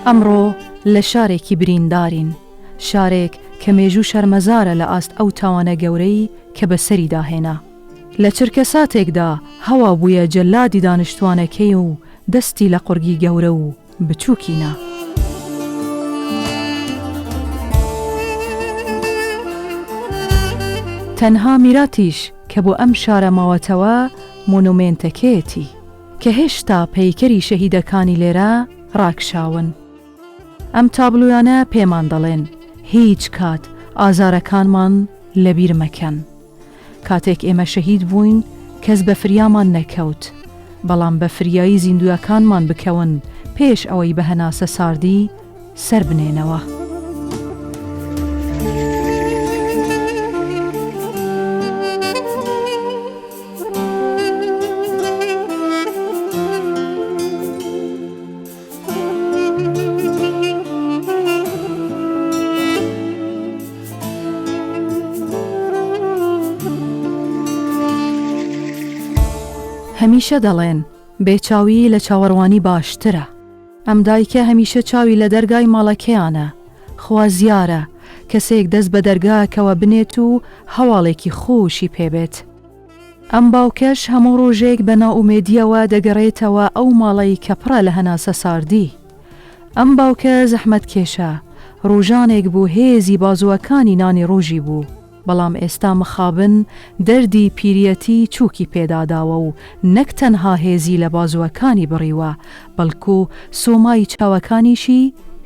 ئەمڕۆ لە شارێکی بریندارین، شارێک کە مێژوو شەرمەزارە لە ئاست ئەو تاوانە گەورەی کە بەسەری داهێنا. لە چرکە ساتێکدا هەوا بوویە جەلادی دانیشتوانەکەی و دەستی لە قورگی گەورە و بچووکینا. تەنها میراتیش کە بۆ ئەم شارە ماوەتەوە مۆنومێنتەکەیەتی کە هێشتا پەیکەری شەهیدەکانی لێرە ڕاکشاون. ئەم تابلویانە پێمان دەڵێن هیچ کات ئازارەکانمان لەبیر مەکەن. کاتێک ئێمە شەهید بووین کەس بە فریامان نەکەوت، بەڵام بە فریایی زیندویەکانمان بکەون پێش ئەوەی بە هەناسە ساردی سەر بنێنەوە. هەمیشە دەڵێن بێچاوی لە چاوەڕوانی باشترە. ئەم دایکە هەمیشە چاوی لە دەرگای ماڵەکەیانە، خوازیارە کەسێک دەست بە دەرگاکەوە بنێت و هەواڵێکی خۆشی پێبێت. ئەم باوکەش هەموو ڕۆژێک بە ناومێدیەوە دەگەڕێتەوە ئەو ماڵەی کە پڕە لە هەناسە ساردی. ئەم باوکە زەحمەت کێشە، ڕۆژانێک بوو هێزی بازووەکانی نانی ڕۆژی بوو، بەڵام ئێستا مخابن دەردی پیریەتی چووکی پێداداوە و نەک تەنها هێزی لە بازووەکانی بڕیوە، بەڵکو سۆمای چاوەکانیشی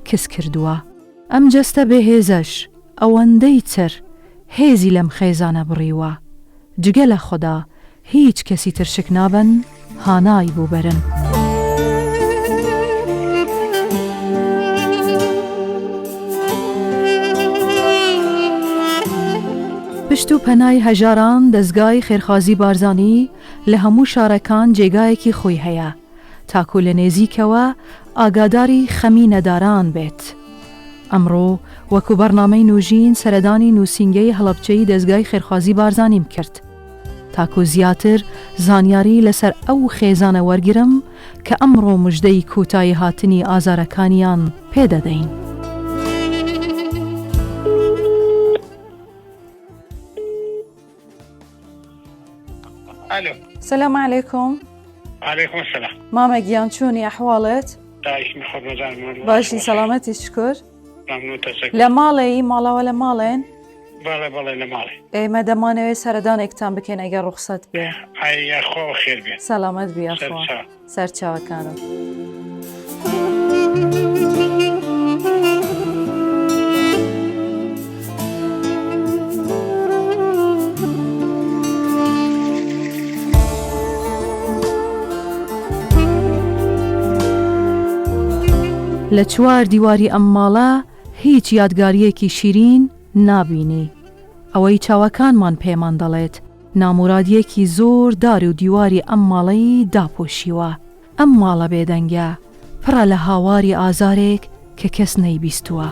کس کردووە. ئەم جەستە بێهێزەش ئەوەندەی تر هێزی لەم خێزانە بڕیوە. جگە لە خوددا هیچ کەسی ترشک نابن هانای بووبەرن. پشت و پەنای هەژاران دەستگای خێرخوازی بارزانی لە هەموو شارەکان جێگایەکی خۆی هەیە، تاکو لە نێزیکەوە ئاگاداری خەمی نەداران بێت. ئەمڕۆ وەکو بەرنامەی نوژین سەردانی نووسینگەی هەڵەبجەی دەستگای خێرخوازی بارزانیم کرد، تاکو زیاتر زانیاری لەسەر ئەو خێزانە وەرگرم کە ئەمڕۆ موژدەی کوتای هاتنی ئازارەکانیان پێدەدەین. الو السلام عليكم. وعليكم السلام. ماما گیان چۆنی ئەحواڵت؟ دايش محمد مزار باشی سەلامەتی شکر. ممنون تشكر. لە ماڵەی ماڵەوە لە ماڵێن؟ بەڵێ لە ماڵێ. ئێمە دەمانەوێت سەردانێکتان بکەین ئەگەر ڕوخسەت بێ. ئای خۆ خێر بێ. سەلامەت بێ خۆ. سەرچاوەکانم. لە چوار دیواری ئەم ماڵە هیچ یادگاریەکی شیرین نابینی. ئەوەی چاوەکانمان پێمان دەڵێت نامورادیەکی زۆر دار و دیواری ئەم ماڵەی داپۆشیوە. ئەم ماڵە بێدەنگە پڕە لە هاواری ئازارێک کە کەس نەیبیستووە.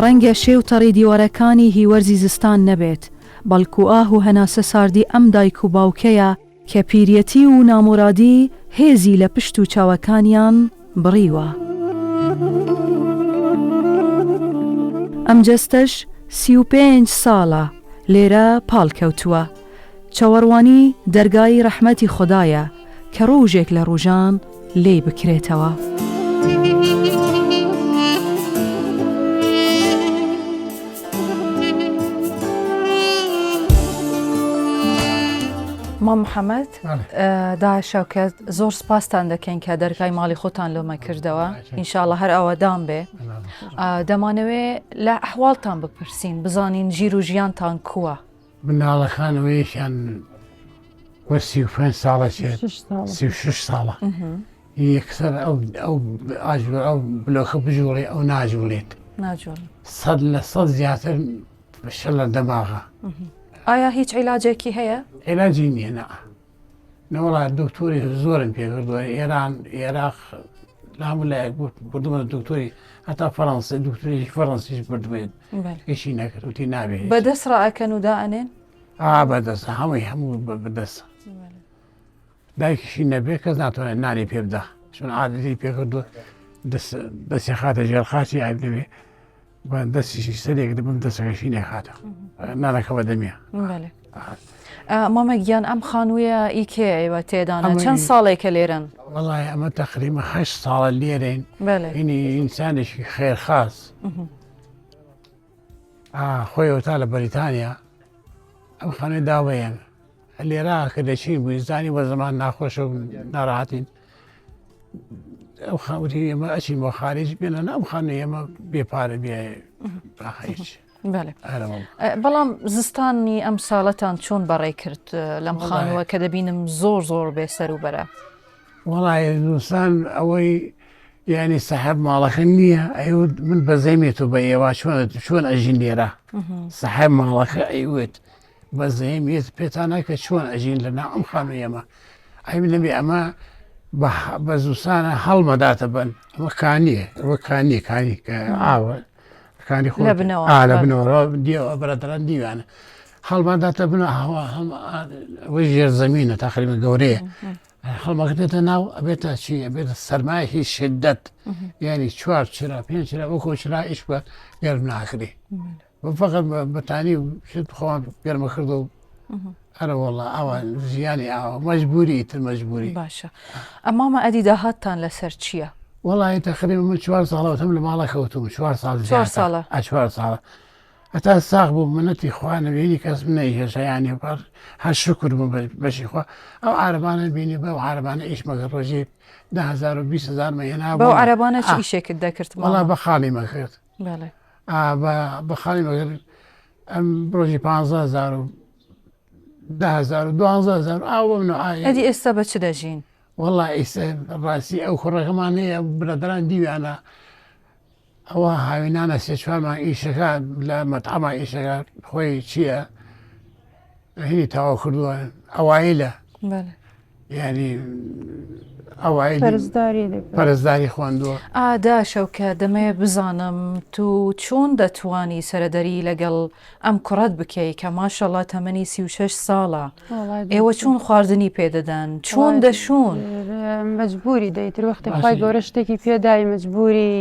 ڕەنگە شێو تەڕی دیوارەکانی هیوەرزی زستان نەبێت، بەڵکو ئاه و هەناسە ساردی ئەم دایک و باوکەیە کە پیرەتی و نامورادی هێزی لە پشت و چاوەکانیان بڕیوە. ئەم جەستەش 35 ساڵە لێرە پاڵکەوتووە. چاوەڕوانی دەرگای ڕەحمەتی خوددایە کە ڕۆژێک لە ڕۆژان لێی بکرێتەوە. مام محەممەد دا شەوکەت زۆر سپاسان دەکەین کە دەرگای ماڵی خۆتان لۆمە کردەوە. ئینشاءڵڵە هەر ئەوەدان بێ. دەمانەوێت لە ئەحواڵتان بپرسین بزانین ژیر و ژیانتان کووە. مناڵەکانەوەیشیان وە 35 ساڵە چێت 36 ساڵە یەکسەر ئەو ئاژور ئەو بلۆکە بژوڵێ ئەو ناجوڵێت سەد لە سەد زیاتر بەشە لە دەماغە. ئایا هیچ عیلاجێکی هەیە؟ عیلاجی نییە نەوەڵا دکتۆری زۆرم پێکردووە ئێران عێراق لاملایەک بردومە دکتۆری هەتا فەڕەنسی دکتۆری فەڕەنسیش بردوێت هیچی نەکرد وتی نابێت. بەدەست ڕائەکەن و دائەنێن؟ بەدەستە هەمووی هەموو بەدەستە. دایکیشی نەبێت کەس ناتوانێت نانی پێ بدە. شون عادەتی پێکردووە دەستی خاتە ژێر خاچی عیب دەبێ بە دەستیشی سەرێک دەبم دەستەکەشی نێخاتە نانەکەەوە دەمێ. مامە گیان ئەم خانوویە ئیکێ ئێوە تێدانە چەند ساڵێکە لێرن؟ وڵای ئەمە تقریبا 8 ساڵە لێرەین اینی ئینسانێکی خێرخاس خۆیەوە تا لە بەریتانیا ئەم خانووی داوەیەن لێرا کە دەچین بووی زانی بە زەمان ناخۆشە و ناڕاحەتین ئەو خاوتی ئێمە ئەچین بۆ خارج بێنە ئەم خانووی ئێمە بێپارە بێ هیچ. بەڵام زستانی ئەم ساڵەتان چۆن بەڕێ کرد لەم خانووە کە دەبینم زۆر بێسەر و بەرە؟ وەڵای دووسان ئەوەی یعنی سەحەب ماڵەکە نییە ئەیوت من بەزەیمێت و بە ئێوە چۆن ئەژین لێرە سەحەب ماڵەکە ئەیوێت بەزەیمێت پێتانە کە چۆن ئەژین لەنا ئەم خانوویەمە ئەوی نەبێ ئەمە بە زووسانە هەڵمەداتە بن ئەمە کانیە ئەوە کانی کە ئاوە کانی خۆ لە بنەوەەوە دیەوە بەرەدران دیوانە هەڵمەداتە بنە ئەوەی ژێر زەمینە تاقریبا گەورەیە هەڵمەکە دێتە ناو ئەبێتە چی ئەبێتە سەرمایەکی شدت یعنی 4 چرا 5 چرا وەکو چرا ئیش بە گەرم ناکری فقط بەتانی خۆوان گەرمە کردو و هەرە وەڵا ئەوە ژیانی ئاوە مەجبوری ئیتر مەجبوری. باشە ئەمامە ئەدی داهاتتان لەسەر چییە؟ وڵی تقریبا من 4 ساڵەوەتم لە ماڵە کەوتم 4 ساڵە هەتا ساغ بوو منەتی خوانەبینی کەس نەیهێشە یانی پەر هەر شکر بوو بەشی خوا ئەو عربانە بینی بەو عربانە ئیش مەگە ڕۆژێ 10,000 و 20,000 مەهێنا بەو عربانە چ ئیشێکت دەکرد؟ وڵا بە خاڵی مەکرد بە خاڵی مەگرد ئەم ڕۆژی 15,000 و 10,000 و 12,000 ئاوە منعاە ئەدی ئێستا بە چ دەژین؟ وەڵا ئێستا ڕاستی ئەو کوڕەکەمان هەیە برەدران دیویانە ئەوە هاوینانە 3-4 ئیشەکە لە مەتعەما ئیشەکە خۆی چییە هینی تاوا کردووە ئەوایلە ینی ئەوای پەرزداری خواندووە. داشەوکە دەمەیە بزانم تو چۆن دەتوانی سەرەدەری لەگەڵ ئەم کوڕەت بکەی کە ماشەڵڵا تەمەنی 36 ساڵە ئێوە چۆن خواردنی پێدەدەن چۆن دەشون؟ مەجبوری دەیتر وەختی خی گەورە شتێکی پێدای مەجبوری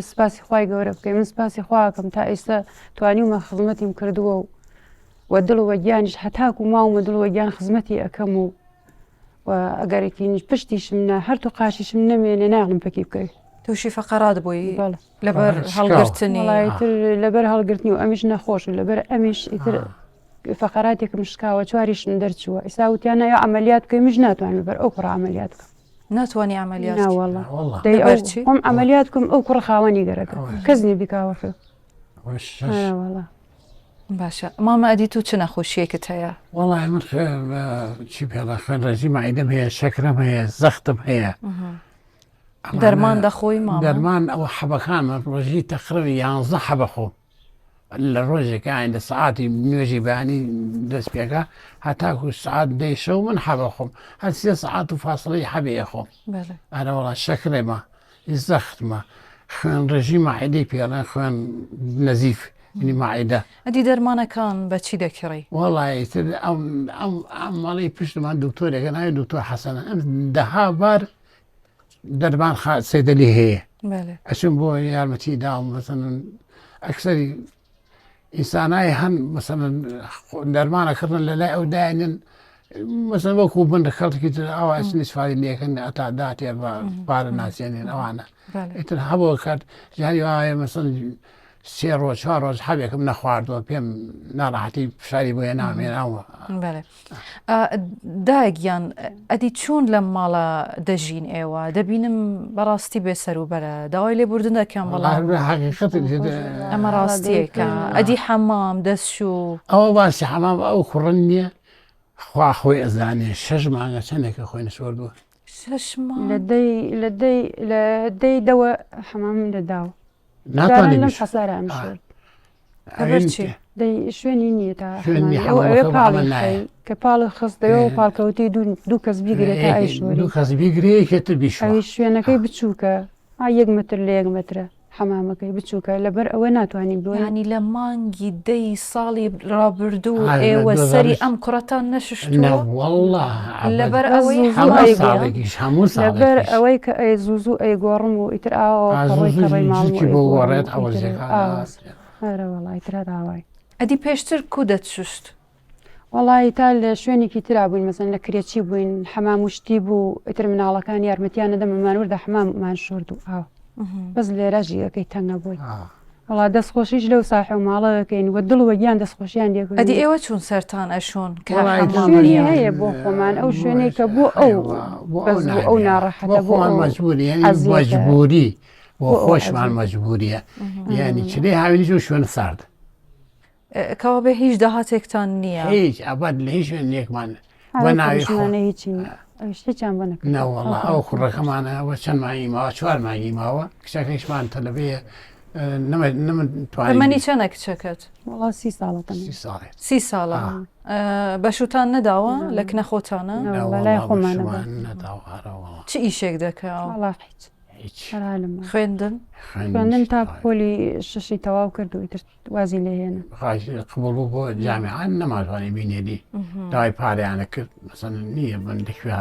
سپاسی خی گەورە بکەی من سپاسی خواکەم تا ئێستا توانیمە خزمەتیم کردووە و دڵ وەگیانیش هەتاکو ماومە دڵ وەگیان خزمەتی ئەەکەم و ئەگەرێکی پشتیشم نە هەرتو قاشیشم نەمێنێ ناغم پەکی بکەی تووشی فەقەرات بووی لەبەر هەڵگرتنی لەبەر هەڵگرتنی و ئەمیش نەخۆش لەبەر ئەمیش ئیتر فەقەراتێکم شکاوە چواریشم دەرچووە ئێستا وتیانە یا ئەمەلیات بکەی مش ناتوانین بەر ئەو کوڕ ئەمەلیات بکەم ناتوانانی ئەمەلیات ئەم ئەمەلیات بکەم ئەو کوڕ خاوەنی گەرەکە کەس نێ بیکاوەخێ باشە مامە ئەدی تو چ نەخۆشیەکت هەیە؟ وەڵای من چی پێڵە خوێن ڕێژی مایدەم هەیە شەکرم هەیە زەختم هەیە دەرمان دەخۆی ماڵ دەرمان ئەوە حەبەکانمە ڕۆژی تەقریبا 11 حەبە خۆم لە ڕۆژێکە لە سعاتی نوێژی بەیانی دەست پێکە هەتاکو سعات دەیشە و من حەبە خۆم هەر 3 سعات و فاصلەی حەبێ خۆم ئەرە وڵا شەکرێمە زەختمە خوێن ڕێژی ماعیدەی پێڵێن خوێن نەزیف ماعیدە ئەدی دەرمانەکان بەچی دەکڕی؟ وەڵی ماڵی پشتمان دکتۆرێکە ناوی دکتۆر حەسەنە ئەم 10 بار دەرمان سێدەلی هەیە ئەچم بۆ یارمەتی داوم مەسەن ئەکسەری ئینسانای هەن مەسەن دەرمانەکردن لە لای ئەو داێنن مەسەن وەکو بن خەڵکی تر ئەوە نیسفادی لێکن ئەتا داتێ بارە ناسیێنێن ئەوانە ئیتر هەبەوە کات ژانی وایە مەسەن 3 ڕۆژ 4 ڕۆژ حەبێکم نەخواردووە پێم ناڕاحەتی فشاری بۆیە نامێناوە. دایگیان ئەدی چۆن لەم ماڵە دەژین ئێوە دەبینم بەڕاستی بێسەر و بەرە داوای لێبوردن دەکەم بەڵام ئەمە ڕاستیەکە ئەدی حەمام دەستشوو ئەوە باسی حەمام ئەو کوڕن نییە خوا خۆی ئەزانێ 6 مانگە چەندێکە خۆی نەسوەردووە لە دەی دەوە حەمام لەداوە ناتوانێت حەسارە ئەم شوێنی نییە تا کە پاڵی خستەوە پاڵکەوتی دوو کەس بیگرێت دوو کەس بیگرێتتر بیش شوێنەکەی بچووکە 1 متر لە 1 مترە حەمامەکەی بچووکە لەبەر ئەوە ناتوانین بۆ ینی لە مانگی دەی ساڵی ڕابردوو ئێوە سەری ئەم کوڕەتان نەششتووە والله لەبەر ئەوەی لەبەر ئەوەی کە ئەی زوو ئەی گۆڕم و ئیتر بۆ وەڕێت ئەرە وڵی ترە داوای ئەدی پێشتر کو دەتشست وڵی تا لە شوێنێکی ترا بووین مەسن لە کرێکی بووین حەمام وشتی بوو ئیتر مناڵەکان یارمەتیانە دەمەمان وردە حەماممان شرد و ئاو بەس لێرەژی ئەەکەی تەنگە بووی وڵا دەستخۆشیش لەو ساحێ و ماڵەکەین وە دڵ وەگیان دەستخۆشیان دێ ئەدی ئێوە چون سەران ئەشۆن شوێنی هەیە بۆ خۆمان ئەو شوێنەی کە بۆ ئەو ناڕەحەتە بۆ مەجبوری بۆ خۆشمان مەجبوریە یعنی چلێ هاویلی و شوێن سارد کەوا بێ هیچ داهاتێکتان نییە هیچ ئەبەت لە هیچ شوێنێکمان بە ناویشمانە هیچی شتێکیان بنە نەوەڵە ئەو کوڕەکەمانەوە چەند مانگی ماوە 4 مانگی ماوە کچەکەیشمان تەلەبێ نەمەنی چەنە کچەکەت وڵا 30 ساڵەکە 30 ساڵە بەشوتان نەداوە لە کنە خۆتانە لای خۆمانە چ ئیشێک دەکەوە خوێندن تا پۆلی ششی تەواو کرد و ئیتر وازی لێهێنە قبول بۆ جامیعان نەماتوانێ بینێری داوای پارەیانە کرد مەسەن نییە من دەکوێ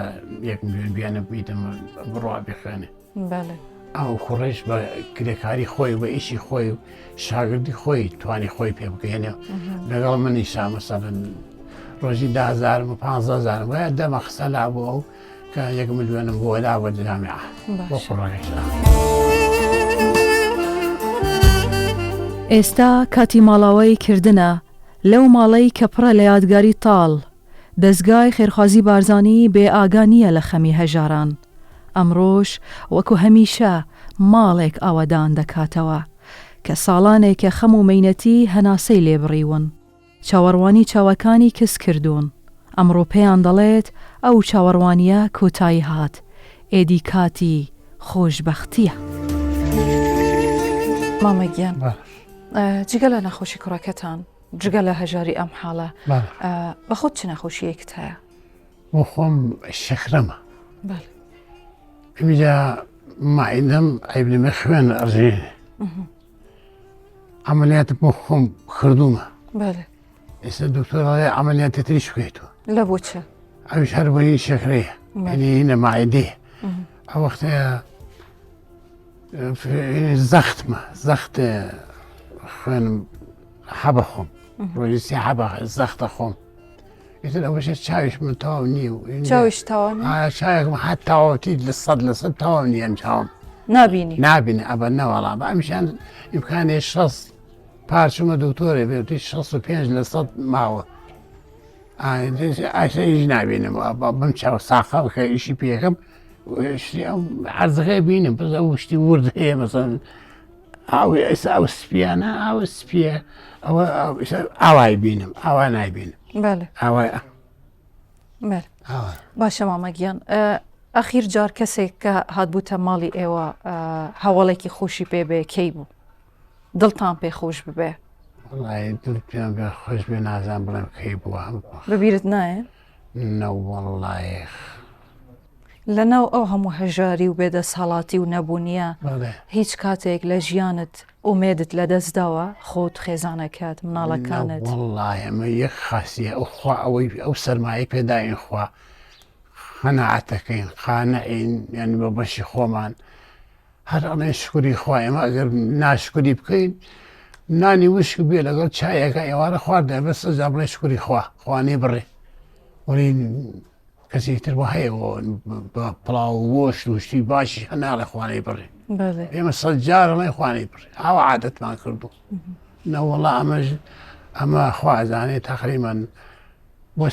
یەک میلیۆن بیانە بیتم بڕوا بخوێنێ ئەو کوڕێش بە کرێکاری خۆی بە ئیشی خۆی و شاگردی خۆی توانی خۆی پێ بکەێنێ لەگەڵ منیشا مەسەن ڕۆژی 10,000 و 15,000 وایە دەمە قسە لا بۆ ئەو کە 1 میلیۆنم بۆ لا بە جامیع بۆ کوڕەکەیشا. ئێستا کاتی ماڵاوایی کردنە لەو ماڵەی کە پڕە لە یادگاری تاڵ دەستگای خێرخوازی بارزانی بێ ئاگانیە لە خەمی هەژاران ئەمڕۆژ وەکو هەمیشە ماڵێک ئاوادان دەکاتەوە کە ساڵانێکە خەم و مەینەتی هەناسەی لێبڕیون چاوەڕوانی چاوەکانی کەس کردوون ئەمڕۆ پێیان دەڵێت ئەو چاوەڕوانیە کۆتایی هات ئێدی کاتی خۆشبەختیە. مامەگیان جگە لە نەخۆشی کوڕەکەتان جگە لە هەژاری ئەم حاڵە بە خۆت چ نەخۆشیەکت هەیە؟ بۆ خۆم شەکرەمە ئەمیجا ماعیدەم عیبنمە خوێن ئەڕژێنێ عملیات بۆ خۆم کردومە ئێستا دکتۆرڵێ عملیاتی تریش بکەیتەوە لە بۆ چە؟ ئەوش هەر بۆی شەکرەیە هینە ماعیدێ ئەو وەختەیە زەختمە زەخت خوێنم حەبە خۆم ڕۆژی سێ حەبە زەختە خۆم ئیتر ئەوەشە چاویش من تەواو نییە و چاویش تەواو چاوێکم حەت تەواوەتی لە 100% تەواو نییە ئەم چاوم نابینی ئەبەر نەوەڵا بە ئەمیشان ئیمکانێ 60 پارچمە دکتۆرێ بێتی 65 لە 100 ماوە ئایش نابینم بەم چاو ساخە بکە ئیشی پێەکەم عەرزەکەی بینم بەس ئەو شتی ورد هەیە مەسەن ئاوی ئێستا ئەو سپیانە ئەوە سپیە ئەوە ئاوای بینم ئاوا نایبینم ئاوای باشە مامەگیان ئەخیر جار کەسێک کە هاتبووتە ماڵی ئێوە هەواڵێکی خۆشی پێ بێ کەی بوو دڵتان پێ خۆش ببێ دڵ پێم بێ خۆش بێ نازان بڵێم کەی بووە ببیرت نایە؟ نەوەڵڵایە لەناو ئەو هەموو هەژاری و بێدە ساڵاتی و نەبوونیە هیچ کاتێک لە ژیانت ئومێدت لە دەستداوە خۆت خێزانەکەت مناڵەکانت وەڵڵایە ئەمە یەک خاصیە ئەوخوا ئەوەی ئەو سەرمایی پێداین خوا خەناعەتەکەین خانەئین یعنی بە بەشی خۆمان هەر ئەڵێن شکوری خوا ئێمە ئەگەر ناشکوری بکەین نانی وشک بێ لەگەڵ چایەکە ئێوارە خواردە بەس ئەجا بڵێ شکوری خوا خوانێ بڕێ وەڵی کەسێک تر بە هەیە بە پڵاو وۆشت و شتی باشی هەناڵێ خوانەی بڕێ ئێمە 100 جار ئەڵێ خوانەی بڕێ ئاوا عادەتمان کردو نەوەڵا ئەمە خوازانێت تەقریبەن بۆ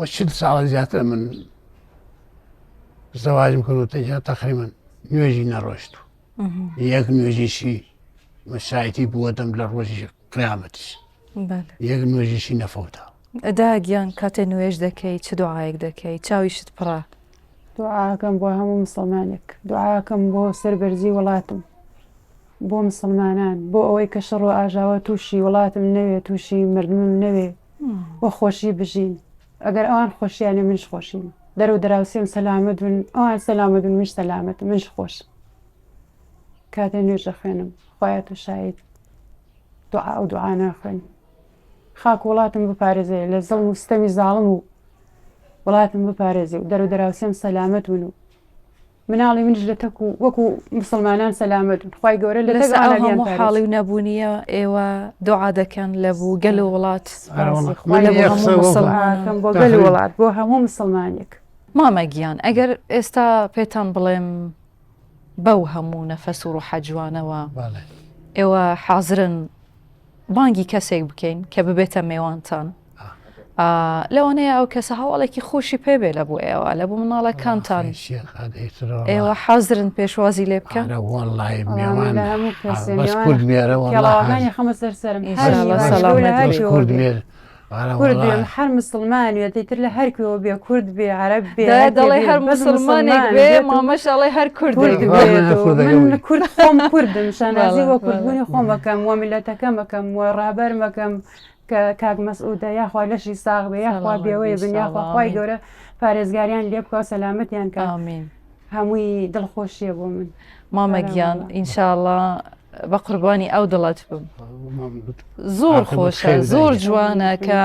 40 ساڵە زیاتر من زەواجم کردوتەجا تەقریبەن نوێژی نەڕۆشت و یەک نوێژیشی مەشایەتی بووەدەم لە ڕۆژی قیامەتیش یەک نوێژیشی نەفەوتا داگیان کاتێ نوێژ دەکەی چ دوعایەک دەکەی چاویشت پڕە دوعاکەم بۆ هەموو مسلمانێک دوعاکەم بۆ سەربەرزی وڵاتم بۆ مسلمانان بۆ ئەوەی کە شەڕ و ئاژاوە تووشی وڵاتم نەوێ تووشی مردمم نەوێ بۆ خۆشی بژین ئەگەر ئەوان خۆشییانێ منش خۆشیم دەرەو دراوسێم سەلامەت بن ئەوان سەلامەت بن منش سەلامەت منش خۆش کە کاتێ نوێژە خوێنم خۆیان تۆ شاید دوعا و دوعا ناخوێن خاک وڵاتم بپارێزێ لە زەڵم و ستەمی زاڵم و وڵاتم بپارێزێ و دەرو دەراوسێم سەلامەت بوون و مناڵی منش لە تەک و وەکو مسلمانان سەلامەت بوون خی گەورە لە لەسەر ئەو هەموو حاڵی و نەبوونیە ئێوە دوعا دەکەن لە بوو گەل و وڵات مسلمانکەم بۆ گەل وڵات بۆ هەموو مسلمانێک مامەگیان ئەگەر ئێستا پێتان بڵێم بەو هەموو نەفەس و ڕوحە جوانەوە ئێوە حازرن بانگی کەسێک بکەین کە ببێتە میێوانتان لەوانەیە ئەو کەسە هەواڵێکی خۆشی پێبێ لە بۆ ئێوە لە بۆ مناڵەکانتان ئێوە حازرن پێشوازی لێ بکەن خەمە سەرسەرم کورد بێم هەر مسلمان وێتەیتر لە هەرکوێوە بێ کورد بێ عەرەب بێ دەڵێ هەر مسلمانێک بێ مامەشەڵێ هەر کورد من کورد خۆم کوردم شانازی وە کوردبوونی خۆمەکەم وە میلەتەکەمەکەم وە ڕابەرمەکەم کە کاک مەسعودە یاخوا لەشی ساغ بێ یاخوا بێوەیە بن یاخوا خوای گەورە پارێزگاریان لێ بکەوە سەلامەتیان کە هەمووی دڵخۆشیە بۆ من مامەگیان ئینشاءڵڵا بە قوربانی ئەو دڵت بم زۆر خۆشە زۆر جوانە کە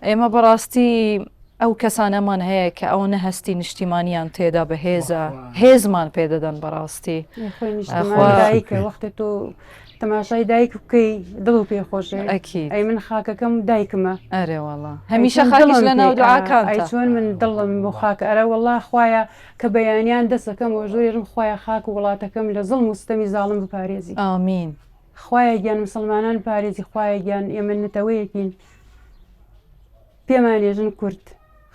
ئێمە بەڕاستی ئەو کەسانەمان هەیە کە ئەو نەهستی نیشتیمانیان تێدا بەهێزە هێزمان پێدەدەن بەڕاستی وەختێ تۆ تەماشای دایک بکەی دڵ و پێخۆشێ ئەی من خاکەکەم دایکمە ئەرێوەڵا هەمیشە خاکیش لە ناو دوعاکان ئەی چۆن من دڵم بۆ خاکە ئەرە وەڵا خوایە کە بەیانیان دەسەکەم و ژۆرم خوایە خاک و وڵاتەکەم لە زڵم و ستەمی زاڵم بپارێزی ئامین خوایە گیان مسلمانان پارێزی خوایە گیان ئێمە نەتەوەیەکین پێمانێژن کورد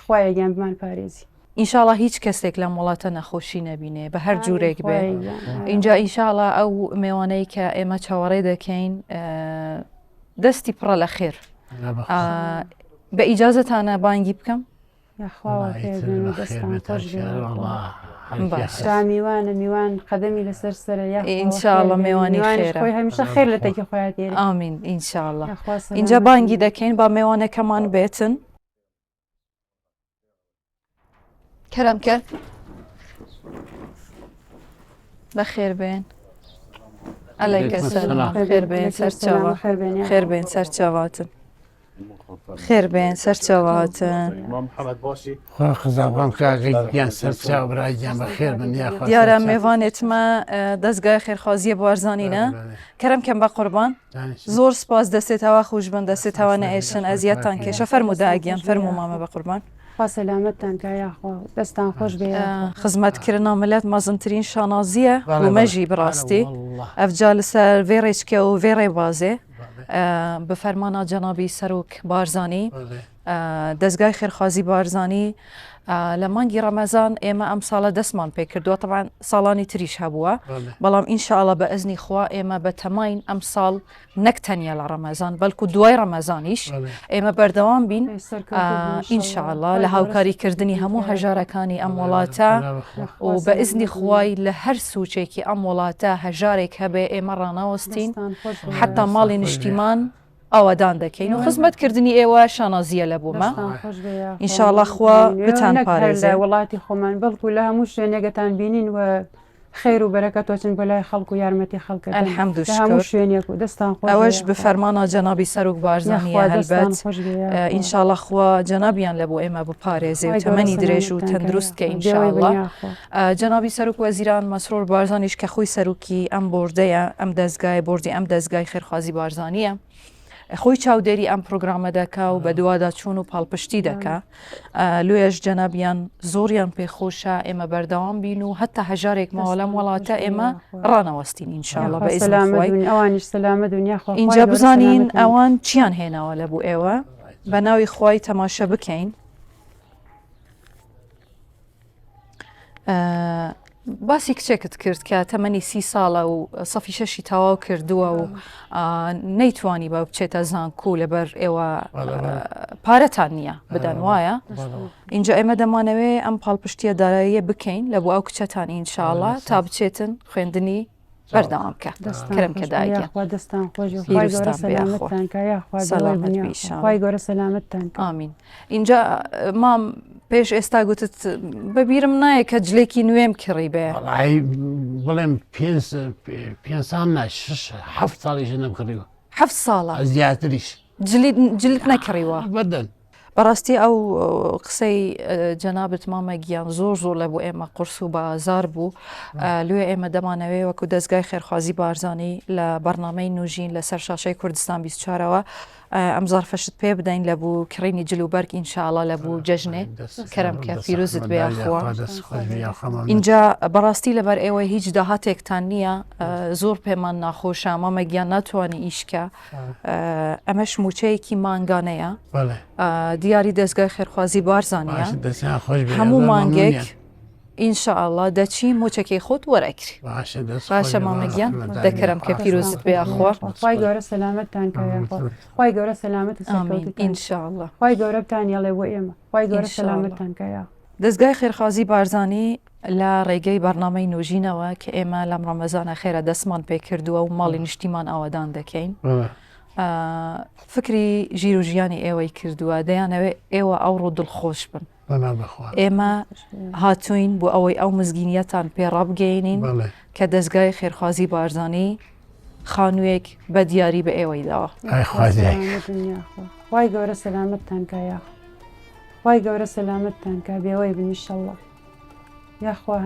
خوایە گیان بمان پارێزی ئینشاڵڵا هیچ کەسێک لەم وڵاتە نەخۆشی نەبینێ بە هەر جوورێک بێ اینجا ئینشاڵڵا ئەو میێوانەی کە ئێمە چاوەڕێ دەکەین دەستی پڕە لە خێر بە ئیجازەتانە بانگی بکەم میوانە میوان قەدەمی لەسەر سەرە ئینشاءڵڵا میێوانی خێرە خۆی هەمیشە خێر لە تەکی خۆیان تێرە ئامین ئینشاءڵڵا اینجا بانگی دەکەین با میێوانەکەمان بێتن کەرەم کرد بەخێر بێن ئەلەیکە سەلام خێر بێن سەرچاوە خێر بێن سەرچاواتن خێر بێن سەرچاواتن خزاڵم کاگەیان سەرچاو برایان بەخێر من یاخوا دیارە میێوانێتمە دەستگای خێرخوازیە بوارزانینە کەرەم کەم بە قوربان زۆر سپاس دەستێتەوە خوش بن دەستێتەوە نەئێشن ئەزیەتان کێشە فەرمووداگیان فەرموو مامە بە قوربان سەلامەتتان کە یاخوا دەستان خۆش بێ خزمەتکردنا ملەت مەزنترین شانازیە ومەژی بڕاستی ئەفجا لەسەر vê rêçke û vê rêbazê bi fermana Cenabî Serok Barzanî dezgahê xêrxwazî Barzanî لە مانگی ڕەمەزان ئێمە ئەم ساڵە دەستمان پێ کردووە طبعاً ساڵانی تریش هەبووە بەڵام ئینشاءڵڵا بە ئەزنی خوا ئێمە بە تەماین ئەم ساڵ نەک تەنیا لە ڕەمەزان بەڵکو دوای ڕەمەزانیش ئێمە بەردەوام بین ئینشاءڵڵا لە هاوکاریکردنی هەموو هەژارەکانی ئەم وڵاتە و بە ئیزنی خوای لە هەر سوچێکی ئەم وڵاتە هەژارێک هەبێ ئێمە ڕاناوەستین حتا ماڵی نیشتیمان ئەوەدان دەکەین و خزمەتکردنی ئێوە شانازیە لە بوومە ئینشاءڵڵا خوا بتان پارێزێ وڵاتی خۆمان بەڵکو لە هەموو شوێنێگەتان بینین و خێر و بەرەکەت وەچن بە لای خەڵک و یارمەتی خەڵکە الحەمدوشکر شوێنێک و دەستان ئەوەش بفەرمانە جەنابی سەرۆک بارزانیە هەلبەت ئینشاءڵڵا خوا جەنابیان لە بۆ ئێمە بپارێزێ و تەمەنی درێژ و تەندروست کە ئینشاءڵڵا جەنابی سەرۆک وەزیران مەسرۆر بارزانیش کە خۆی سەرۆکی ئەم بۆردەیە ئەم دەستگای بۆردی ئەم دەستگای خێرخوازی بارزانیە خۆی چاودێری ئەم پرۆگرامە دەکا و بە دووادا چوون و پاڵپشتی دەکا لێش جەنابیان زۆریان پێخۆشە ئێمە بەردەوام بین و هەتا هەژارێک ماوەڵەم وڵاتە ئێمە ڕانەوەستین ئینشاءڵڵا بە ئەوانیش سەلامە دنیا اینجا بزانین ئەوان چیان هێناوە لە بوو ئێوە بە ناوی خوای تەماشە بکەین باسی کچێکت کرد کە تەمەنی 30 ساڵە و سەفی شەشی تەواو کردووە و نەیتوانی بە بچێتە زانکۆ لەبەر ئێوە پارەتان نییە بدەن وایە اینجا ئێمە دەمانەوێ ئەم پاڵپشتیە داراییە بکەین لە بۆ ئەو کچەتان ئینشاءڵڵا تا بچێتن خوێندنی بەردەوامکە کرم کە دایکە یاخوا دەستان خۆش و پیرۆستان خی گەورە بێ یاخوا. سەلامەتتان کە یاخوا سەلامەت دەوای دنیا. بی ئینشاءالله. خی گەورە سەلامەتتان کە. ئامین. اینجا مام پێش ئێستا گوتت بەبیرم نایە کە جلێکی نوێم کڕی بێ وڵی بڵێم 5 ساڵ نا 7 ساڵیش نەمکڕیوە 7 ساڵە زیاتریش جلت نەکڕیوە. بەدەن بەڕاستی ئەو قسەی جەنابەت مامە گیان زۆر لە بۆ ئێمە قورس و بازار بوو لێ ئێمە دەمانەوێ وەکو دەستگای خێرخوازی بارزانانی لە بەرنامەی نوژین لەسەر شاشەی کوردستان 24ەوە ئەم زارفەشت پێ بدەین لە بوو کڕینی جلوبەرگ ئینشاءڵڵا لە بوو جەژنێ کەرەمکە پیرۆزت بێ خۆ. اینجا بەڕاستی لەبەر ئێوە هیچ داهاتێکتان نییە زۆر پێمان ناخۆشە مامە گیان ناتوانانی ئیشکە ئەمەش موچەیەکی مانگانەیە دیاری دەستگای خێرخوازی بارزانانیە هەموو مانگێک ئینشاءڵڵا دەچی موچەکەی خۆت وەرەگری باشە مامەگیان دەکەرم کە پیرۆزت بێ خۆ. خی گەورە سەلامەتتان کە خی گەورە سەلامەت ئینشاءڵڵا. خی گەورە بتانیاڵێ بۆ ئێمە خی گەورە سەلامەتتان کە یا. دەستگای خێرخوازی بارزانانی لە ڕێگەی بەرنامەی نوژینەوە کە ئێمە لەم ڕەمەزانە خێرە دەستمان پێ کردووە و ماڵی نیشتیمان ئاوادان دەکەین فکری ژیر و ژیانی ئێوەی کردووە دەیانەوێ ئێوە ئەوڕۆ دڵخۆش بن. ئێمە هاتوین بۆ ئەوەی ئەو مزگینیەتان پێڕابگەینین کە دەستگای خێرخوازی بارزانانی خانوویەک بە دیاری بە ئێوەی داوە. خی گەورە سەلامەتتان کە یا خی گەورە سەلامەتتان کە بێەوەی بنیشەڵڵە یاخوا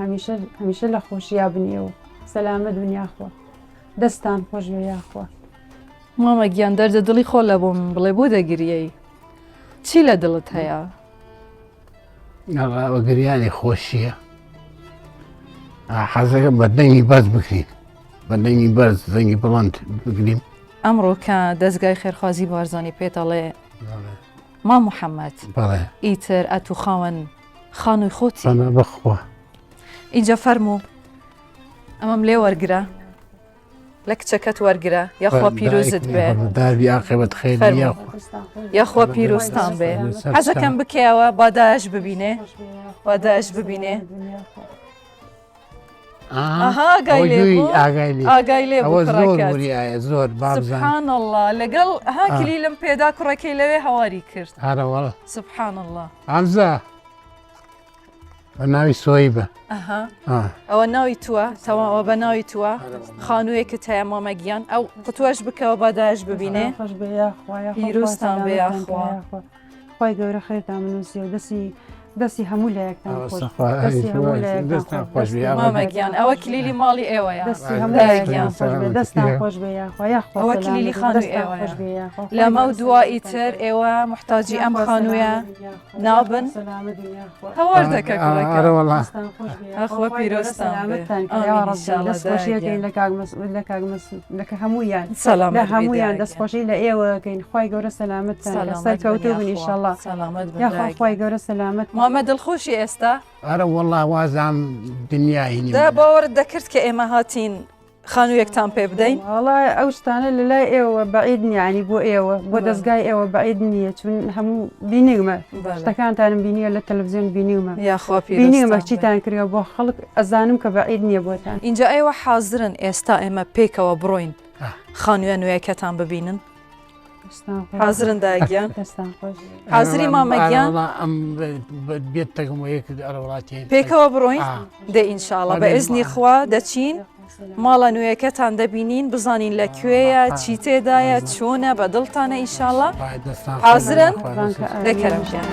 هەمیشە لە خۆشییا بنیەوە سەلامەت بنیاخوا دەستان خۆش بێ یاخوا. مامە گیان دەردە دڵی خۆ لە بۆم بڵێ بۆ دەگریەی چی لە دڵت هەیە؟ گریانی خۆشیە حەزەکە بە دەنگی بەرز بکرین بە دەنگی بەرز دەنگی بڵند بگریم. ئەمڕۆ کە دەستگای خێرخوازی بارزانانی پێتەڵێ ما محەممەد ئیتر ئەتو خاوەن خانووی خۆتی بخوا اینجا فەرموو ئەمەم لێ وەرگرە لە کچەکەت وەرگرە یاخوا پیرۆزت بێ داوی عاقبەت خێر یاخوا پیرۆستان بێ حەزەکەم بکەوە باداش ببینێ باداش ببینێ ئاگای لێ زۆر سبحان الله لەگەڵ هاکلی لەم پێدا کوڕەکەی لەوێ هەواری کرد سبحان الله. ئامزە بە ناوی سۆی بە ئەوە ناوی تووە تەواوە بە ناوی تووە خانوویەکت هەیە مامەگیان ئەو قوتوەش بکەوە باداش ببینێ پیرۆستان بێ یاخوا. خی گەورە خێرتان منوسی و دەستی هەموو لایەکتان مامەگیان ئەوە کلیلی ماڵی ئێوەیە دەستان خۆش بێ یاخوا ئەوە کلیلی خانووی ئێوەیە لەمە و دوایی تر ئێوە محتاجی ئەم خانوویە نابن هەوار دەکە ئەخوا پیرۆستان دەستخۆشیەکەین لە هەموویان لە هەموویان دەستخۆشی لە ئێوەکەین خی گەورە سەلامەتتان لەسەر کەوتو بن ئینشاءڵڵا یاخوا خی گەورە سەلامەت. مامە دڵخۆشی ئێستا ئەرە وەڵڵا وازام دنیای دا باوەڕت دەکرد کە ئێمە هاتین خانوویەکتان پێ بدەین؟ وەڵای ئەو شتانە لە لای ئێوە بەعید نیانی بۆ ئێوە بۆ دەستگای ئێوە بەعید نییە چون هەموو بینیمە شتەکانتانم بینیە لە تەلەڤیزیۆن بینیمە یاخوا بینیمە چیتان کردەوە بۆ خەڵک ئەزانم کە بەعید نییە بۆتان. اینجا ئێوە حازرن ئێستا ئێمە پێکەوە بڕۆین خانوویە نوێیەکەتان ببینن؟ حازرن داگیان حازری مامەگیان پێکەوە بڕۆین دە ئینشاءڵڵا بە ئێزنی خوا دەچین ماڵە نوێیەکەتان دەبینین بزانین لەکوێیە چی تێدایە چۆنە بە دڵتانە ئینشاءڵڵا حازرن دەکەرمکیان.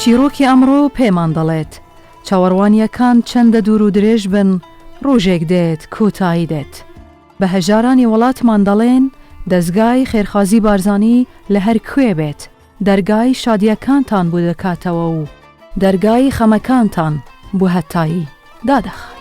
چیرۆکی ئەمڕۆ پێمان دەڵێت چاوەڕوانیەکان چەندە دوور و درێژ بن ڕۆژێک دێت کۆتایی دێت بە هەژارانی وڵاتمان دەڵێن دەستگای خێرخوازی بارزانی لە هەر کوێ بێت دەرگای شادیەکانتان بوو دەکاتەوە و دەرگای خەمەکانتان بۆ هەتایی دادەخات.